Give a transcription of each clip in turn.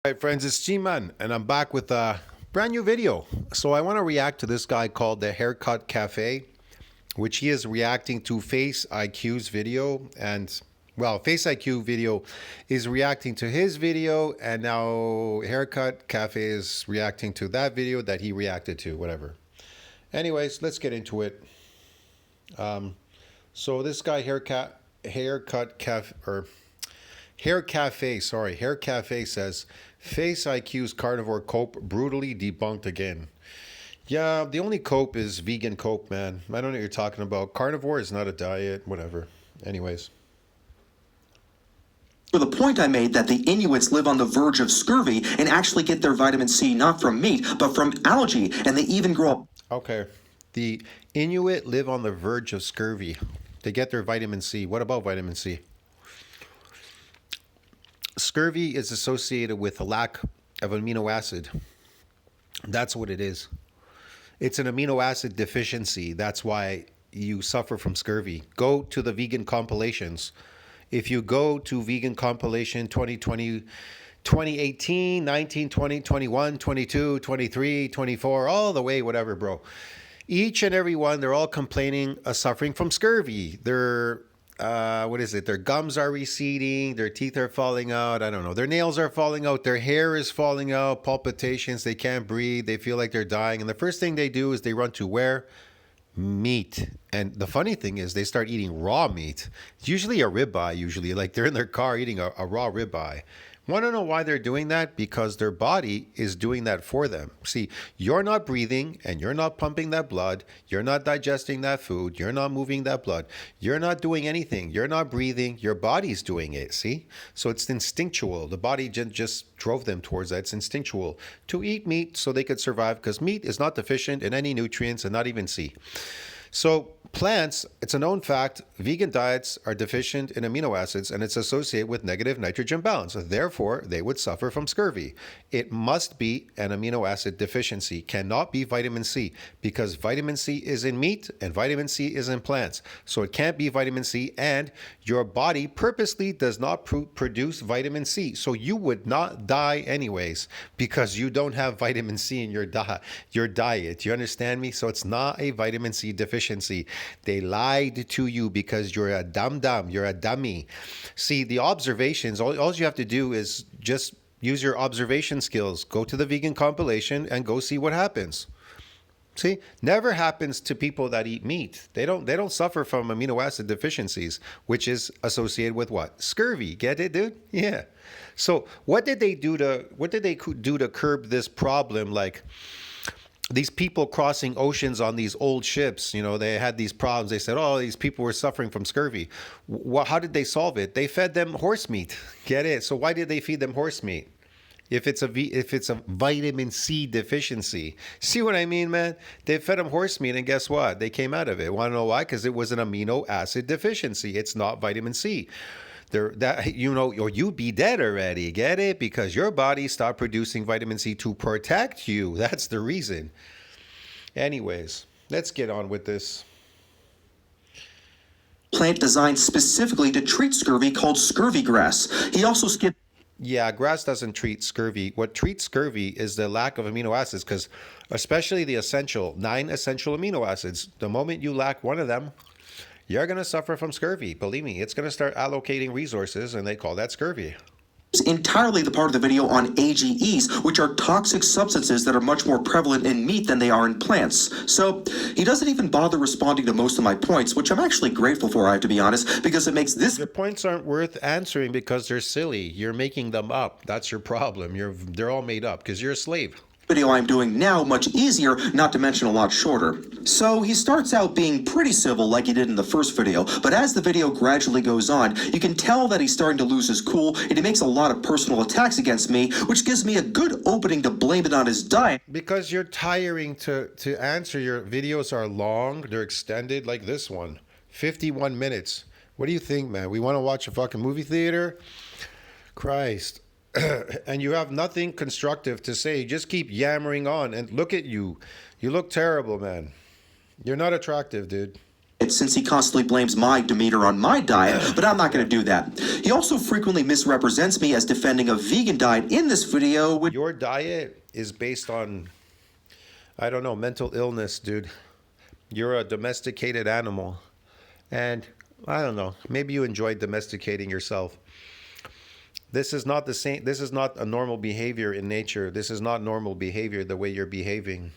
Alright friends, it's G-Man and I'm back with a brand new video. So I want to react to this guy called the Haircut Cafe, which he is reacting to FaceIQ's video, and well, FaceIQ video is reacting to his video, and now Haircut Cafe is reacting to that video that he reacted to, whatever. Anyways, let's get into it. So this guy Haircut Cafe says FaceIQ's carnivore cope brutally debunked again. Yeah, the only cope is vegan cope, man. I don't know what you're talking about. Carnivore is not a diet, whatever. Anyways. For the point I made that the Inuits live on the verge of scurvy and actually get their vitamin C not from meat, but from algae, and they even grow up. Okay. The Inuit live on the verge of scurvy. They get their vitamin C. What about vitamin C? Scurvy is associated with a lack of amino acid. That's what it is. It's an amino acid deficiency. That's why you suffer from scurvy. Go to the vegan compilations. If you go to vegan compilation 2020, 2018, 19, 20, 21, 22, 23, 24, all the way, whatever, bro. Each and every one, they're all complaining of suffering from scurvy. They're what is it? Their gums are receding, their teeth are falling out. I don't know. Their nails are falling out. Their hair is falling out. Palpitations. They can't breathe. They feel like they're dying. And the first thing they do is they run to where? Meat. And the funny thing is they start eating raw meat. It's usually a ribeye. Usually, like they're in their car eating a raw ribeye. Want to know why they're doing that? Because their body is doing that for them. See, you're not breathing and you're not pumping that blood. You're not digesting that food. You're not moving that blood. You're not doing anything. You're not breathing. Your body's doing it, see? So it's instinctual. The body just drove them towards that. It's instinctual to eat meat so they could survive, because meat is not deficient in any nutrients and not even C. So plants, it's a known fact, vegan diets are deficient in amino acids and it's associated with negative nitrogen balance. Therefore, they would suffer from scurvy. It must be an amino acid deficiency, cannot be vitamin C, because vitamin C is in meat and vitamin C is in plants. So it can't be vitamin C, and your body purposely does not produce vitamin C. So you would not die anyways because you don't have vitamin C in your diet. You understand me? So it's not a vitamin C deficiency. They lied to you because you're a dum-dum. You're a dummy. See, the observations, all you have to do is just use your observation skills. Go to the vegan compilation and go see what happens. See, never happens to people that eat meat. They don't suffer from amino acid deficiencies, which is associated with what? Scurvy. Get it, dude? Yeah. So what did they do to curb this problem? Like, these people crossing oceans on these old ships, you know, they had these problems. They said, oh, these people were suffering from scurvy. How did they solve it? They fed them horse meat. Get it? So why did they feed them horse meat? If it's a vitamin C deficiency. See what I mean, man? They fed them horse meat, and guess what? They came out of it. Want to know why? Because it was an amino acid deficiency. It's not vitamin C. Or you'd be dead already. Get it? Because your body stopped producing vitamin C to protect you. That's the reason. Anyways, let's get on with this. Plant designed specifically to treat scurvy called scurvy grass. He also skipped. Yeah, grass doesn't treat scurvy. What treats scurvy is the lack of amino acids, because especially the 9 essential amino acids. The moment you lack one of them, you're going to suffer from scurvy. Believe me, it's going to start allocating resources, and they call that scurvy. Entirely the part of the video on AGEs, which are toxic substances that are much more prevalent in meat than they are in plants. So he doesn't even bother responding to most of my points, which I'm actually grateful for, I have to be honest, because it makes this... Your points aren't worth answering because they're silly. You're making them up. That's your problem. They're all made up because you're a slave. Video I'm doing now much easier, not to mention a lot shorter. So he starts out being pretty civil like he did in the first video, but as the video gradually goes on, you can tell that he's starting to lose his cool, and he makes a lot of personal attacks against me, which gives me a good opening to blame it on his diet. Because you're tiring to answer. Your videos are long, they're extended, like this one. 51 minutes. What do you think, man? We want to watch a fucking movie theater? Christ. And you have nothing constructive to say. You just keep yammering on, and look at you. You look terrible, man. You're not attractive, dude. since he constantly blames my demeanor on my diet, but I'm not going to do that. He also frequently misrepresents me as defending a vegan diet in this video, which Your diet is based on, I don't know, mental illness, dude. You're a domesticated animal. And I don't know, maybe you enjoy domesticating yourself. This is not the same. This is not a normal behavior in nature. This is not normal behavior the way you're behaving.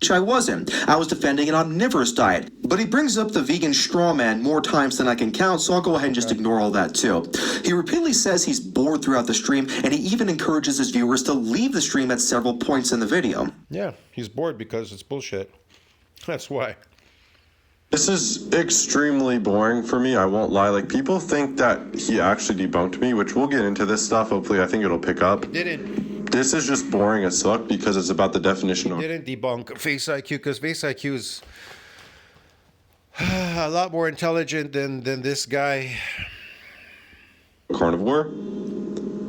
I wasn't. I was defending an omnivorous diet. But he brings up the vegan straw man more times than I can count, so I'll go ahead and just ignore all that too. He repeatedly says he's bored throughout the stream, and he even encourages his viewers to leave the stream at several points in the video. Yeah, he's bored because it's bullshit. That's why. This is extremely boring for me, I won't lie. Like, people think that he actually debunked me, which we'll get into this stuff. Hopefully, I think it'll pick up. Didn't. This is just boring as fuck because it's about the definition of... Didn't debunk FaceIQ because FaceIQ is a lot more intelligent than this guy. carnivore.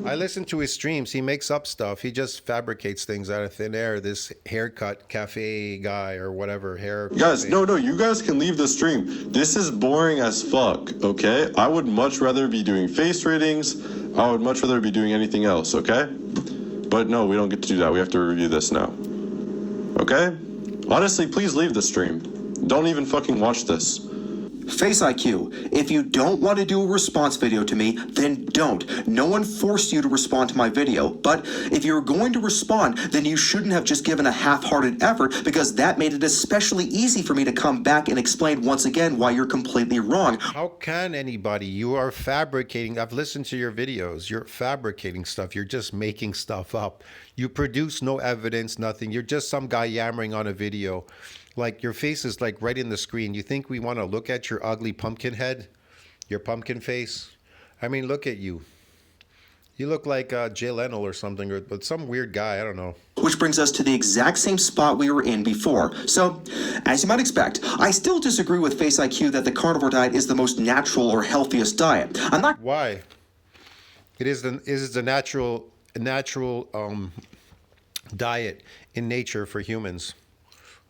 I listen to his streams. He makes up stuff. He just fabricates things out of thin air. This haircut cafe guy or whatever. Guys, no, you guys can leave the stream. This is boring as fuck, okay? I would much rather be doing face ratings. I would much rather be doing anything else, okay? But no, we don't get to do that. We have to review this now. Okay? Honestly, please leave the stream. Don't even fucking watch this. FaceIQ, if you don't want to do a response video to me, then don't. No one forced you to respond to my video, but if you're going to respond, then you shouldn't have just given a half-hearted effort, because that made it especially easy for me to come back and explain once again why you're completely wrong. How can anybody? You are fabricating. I've listened to your videos. You're fabricating stuff. You're just making stuff up. You produce no evidence, nothing. You're just some guy yammering on a video. Like, your face is like right in the screen. You think we want to look at your ugly pumpkin head? Your pumpkin face? I mean, look at you. You look like Jay Leno or something, but some weird guy. I don't know. Which brings us to the exact same spot we were in before. So, as you might expect, I still disagree with FaceIQ that the carnivore diet is the most natural or healthiest diet. I'm not... Why? It is the natural diet in nature for humans.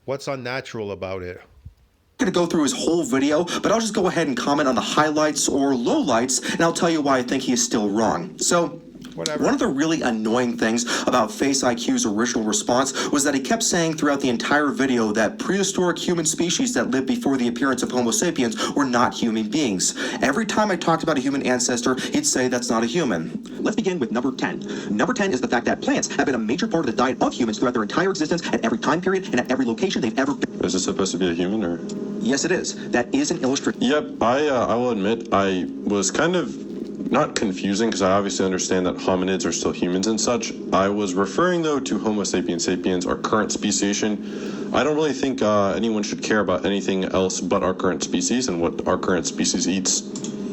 What's unnatural about it? I'm going to go through his whole video, but I'll just go ahead and comment on the highlights or lowlights, and I'll tell you why I think he is still wrong. So, Whatever. One of the really annoying things about FaceIQ's original response was that he kept saying throughout the entire video that prehistoric human species that lived before the appearance of Homo sapiens were not human beings. Every time I talked about a human ancestor, he'd say that's not a human. Let's begin with number 10. Number 10 is the fact that plants have been a major part of the diet of humans throughout their entire existence, at every time period, and at every location they've ever been. Is this supposed to be a human or? Yes, it is. That is an illustration. Yep, I will admit I was kind of not confusing because I obviously understand that hominids are still humans and such. I was referring though to Homo sapiens sapiens, our current speciation. I don't really think anyone should care about anything else but our current species and what our current species eats.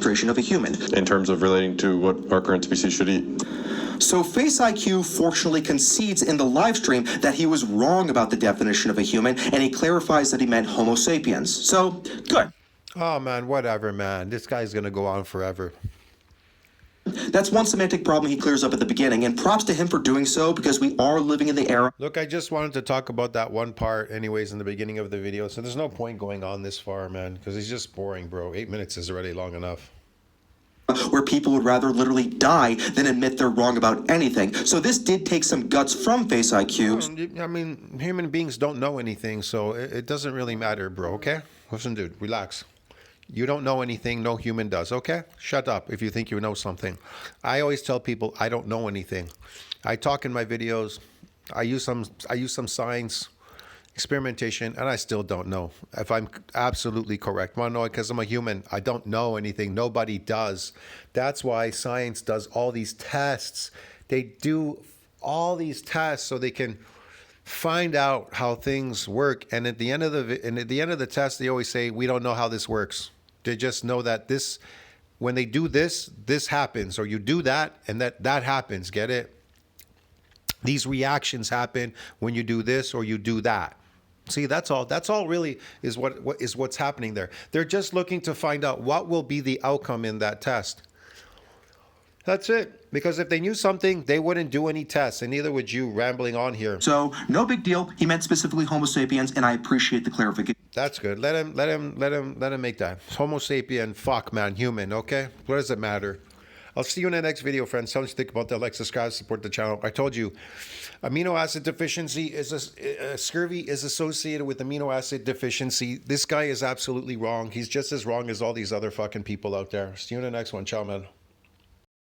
Of a human. In terms of relating to what our current species should eat. So FaceIQ fortunately concedes in the live stream that he was wrong about the definition of a human, and he clarifies that he meant Homo sapiens. So, good. Oh, man, whatever, man. This guy's going to go on forever. That's one semantic problem he clears up at the beginning, and props to him for doing so, because we are living in the era. Look, I just wanted to talk about that one part anyways in the beginning of the video, so there's no point going on this far, man, because he's just boring, bro. 8 minutes is already long enough. Where people would rather literally die than admit they're wrong about anything. So this did take some guts from FaceIQ. I mean, human beings don't know anything, so it doesn't really matter, bro, okay? Listen, dude, relax. You don't know anything, no human does, okay? Shut up if you think you know something. I always tell people I don't know anything. I talk in my videos. I use some science experimentation, and I still don't know if I'm absolutely correct. Want to know it? Because I'm a human. I don't know anything. Nobody does. That's why science does all these tests. They do all these tests so they can find out how things work. And at the end of the test, they always say, we don't know how this works. They just know that this, when they do this, this happens, or you do that, and that happens. Get it? These reactions happen when you do this or you do that. See, that's all. That's all really is what's happening there. They're just looking to find out what will be the outcome in that test. That's it. Because if they knew something, they wouldn't do any tests, and neither would you rambling on here. So, no big deal. He meant specifically Homo sapiens, and I appreciate the clarification. That's good. Let him make that. Homo sapien, fuck, man, human, okay? What does it matter? I'll see you in the next video, friends. Tell me what you think about that. Like, subscribe, support the channel. I told you, amino acid deficiency is scurvy is associated with amino acid deficiency. This guy is absolutely wrong. He's just as wrong as all these other fucking people out there. See you in the next one. Ciao, man.